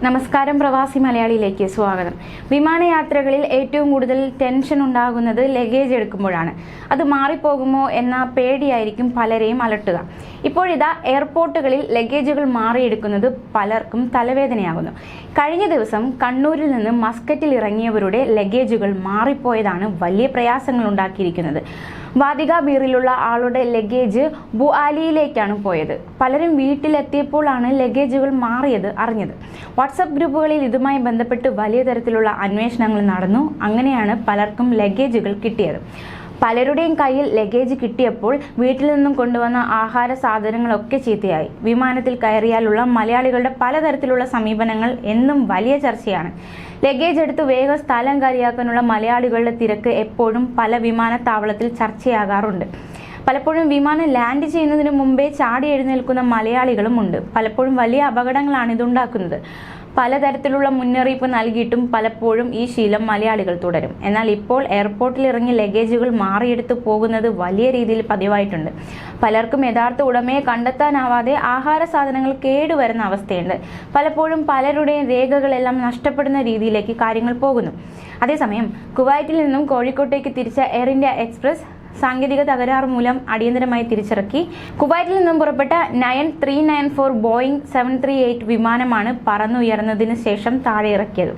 നമസ്കാരം, പ്രവാസി മലയാളിയിലേക്ക് സ്വാഗതം. വിമാനയാത്രകളിൽ ഏറ്റവും കൂടുതൽ ടെൻഷൻ ഉണ്ടാകുന്നത് ലഗേജ് എടുക്കുമ്പോഴാണ്. അത് മാറിപ്പോകുമോ എന്ന പേടിയായിരിക്കും പലരെയും അലട്ടുക. ഇപ്പോഴിതാ എയർപോർട്ടുകളിൽ ലഗേജുകൾ മാറിയെടുക്കുന്നത് പലർക്കും തലവേദനയാകുന്നു. കഴിഞ്ഞ ദിവസം കണ്ണൂരിൽ നിന്ന് മസ്കറ്റിൽ ഇറങ്ങിയവരുടെ ലഗേജുകൾ മാറിപ്പോയതാണ് വലിയ പ്രയാസങ്ങൾ ഉണ്ടാക്കിയിരിക്കുന്നത്. വാദിക ബീറിലുള്ള ആളുടെ ലഗേജ് ബുആലിയിലേക്കാണ് പോയത്. പലരും വീട്ടിലെത്തിയപ്പോഴാണ് ലഗേജുകൾ മാറിയത് അറിഞ്ഞത്. വാട്സപ്പ് ഗ്രൂപ്പുകളിൽ ഇതുമായി ബന്ധപ്പെട്ട് വലിയ തരത്തിലുള്ള അന്വേഷണങ്ങൾ നടന്നു. അങ്ങനെയാണ് പലർക്കും ലഗേജുകൾ കിട്ടിയത്. പലരുടെയും കയ്യിൽ ലഗേജ് കിട്ടിയപ്പോൾ വീട്ടിൽ നിന്നും കൊണ്ടുവന്ന ആഹാര സാധനങ്ങളൊക്കെ ചീത്തയായി. വിമാനത്തിൽ കയറിയാലുള്ള മലയാളികളുടെ പലതരത്തിലുള്ള സമീപനങ്ങൾ എന്നും വലിയ ചർച്ചയാണ്. ലഗേജ് എടുത്ത് വേഗം സ്ഥലം കാലിയാക്കാനുള്ള മലയാളികളുടെ തിരക്ക് എപ്പോഴും പല വിമാനത്താവളത്തിൽ ചർച്ചയാകാറുണ്ട്. പലപ്പോഴും വിമാനം ലാൻഡ് ചെയ്യുന്നതിന് മുമ്പേ ചാടി എഴുന്നേൽക്കുന്ന മലയാളികളുമുണ്ട്. പലപ്പോഴും വലിയ അപകടങ്ങളാണ് ഇതുണ്ടാക്കുന്നത്. പലതരത്തിലുള്ള മുന്നറിയിപ്പ് നൽകിയിട്ടും പലപ്പോഴും ഈ ശീലം മലയാളികൾ തുടരും. എന്നാൽ ഇപ്പോൾ എയർപോർട്ടിൽ ഇറങ്ങി ലഗേജുകൾ മാറിയെടുത്ത് പോകുന്നത് വലിയ രീതിയിൽ പതിവായിട്ടുണ്ട്. പലർക്കും യഥാർത്ഥ ഉടമയെ കണ്ടെത്താനാവാതെ ആഹാര സാധനങ്ങൾ കേടുവരുന്ന അവസ്ഥയുണ്ട്. പലപ്പോഴും പലരുടെയും രേഖകളെല്ലാം നഷ്ടപ്പെടുന്ന രീതിയിലേക്ക് കാര്യങ്ങൾ പോകുന്നു. അതേസമയം കുവൈറ്റിൽ നിന്നും കോഴിക്കോട്ടേക്ക് തിരിച്ച എയർ ഇന്ത്യ എക്സ്പ്രസ് സാങ്കേതിക തകരാറ് മൂലം അടിയന്തരമായി തിരിച്ചിറക്കി. കുവൈറ്റിൽ നിന്നും പുറപ്പെട്ട 9394 ബോയിങ് 738 വിമാനമാണ് പറന്നുയർന്നതിന് ശേഷം താഴെ ഇറക്കിയത്.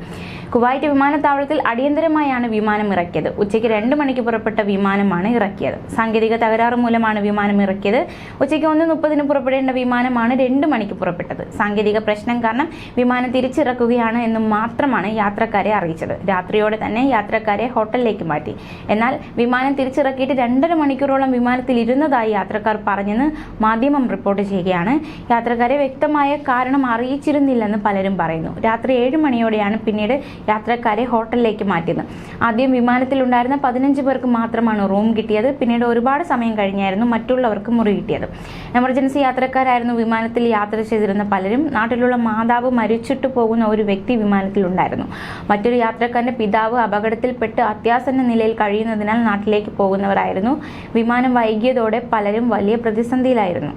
കുവൈറ്റ് വിമാനത്താവളത്തിൽ അടിയന്തരമായാണ് വിമാനം ഇറക്കിയത്. ഉച്ചയ്ക്ക് 2 മണിക്ക് പുറപ്പെട്ട വിമാനമാണ് ഇറക്കിയത്. സാങ്കേതിക തകരാറ് മൂലമാണ് വിമാനം ഇറക്കിയത്. ഉച്ചയ്ക്ക് 1:30 പുറപ്പെടേണ്ട വിമാനമാണ് 2 മണിക്ക് പുറപ്പെട്ടത്. സാങ്കേതിക പ്രശ്നം കാരണം വിമാനം തിരിച്ചിറക്കുകയാണ് എന്നും മാത്രമാണ് യാത്രക്കാരെ അറിയിച്ചത്. രാത്രിയോടെ തന്നെ യാത്രക്കാരെ ഹോട്ടലിലേക്ക് മാറ്റി. എന്നാൽ വിമാനം തിരിച്ചിറക്കിയിട്ട് 2.5 മണിക്കൂറോളം വിമാനത്തിൽ ഇരുന്നതായി യാത്രക്കാർ പറഞ്ഞെന്ന് മാധ്യമം റിപ്പോർട്ട് ചെയ്യുകയാണ്. യാത്രക്കാരെ വ്യക്തമായ കാരണം അറിയിച്ചിരുന്നില്ലെന്ന് പലരും പറയുന്നു. രാത്രി 7 മണിയോടെയാണ് പിന്നീട് യാത്രക്കാരെ ഹോട്ടലിലേക്ക് മാറ്റിയത്. ആദ്യം വിമാനത്തിലുണ്ടായിരുന്ന 15 പേർക്ക് മാത്രമാണ് റൂം കിട്ടിയത്. പിന്നീട് ഒരുപാട് സമയം കഴിഞ്ഞായിരുന്നു മറ്റുള്ളവർക്ക് മുറി കിട്ടിയത്. എമർജൻസി യാത്രക്കാരായിരുന്നു വിമാനത്തിൽ യാത്ര ചെയ്തിരുന്ന പലരും. നാട്ടിലുള്ള മാതാവ് മരിച്ചിട്ട് പോകുന്ന ഒരു വ്യക്തി വിമാനത്തിലുണ്ടായിരുന്നു. മറ്റൊരു യാത്രക്കാരന്റെ പിതാവ് അപകടത്തിൽപ്പെട്ട് അത്യാസന്ന നിലയിൽ കഴിയുന്നതിനാൽ നാട്ടിലേക്ക് പോകുന്നവരായിരുന്നു. വിമാനം വൈകിയതോടെ പലരും വലിയ പ്രതിസന്ധിയിലായിരുന്നു.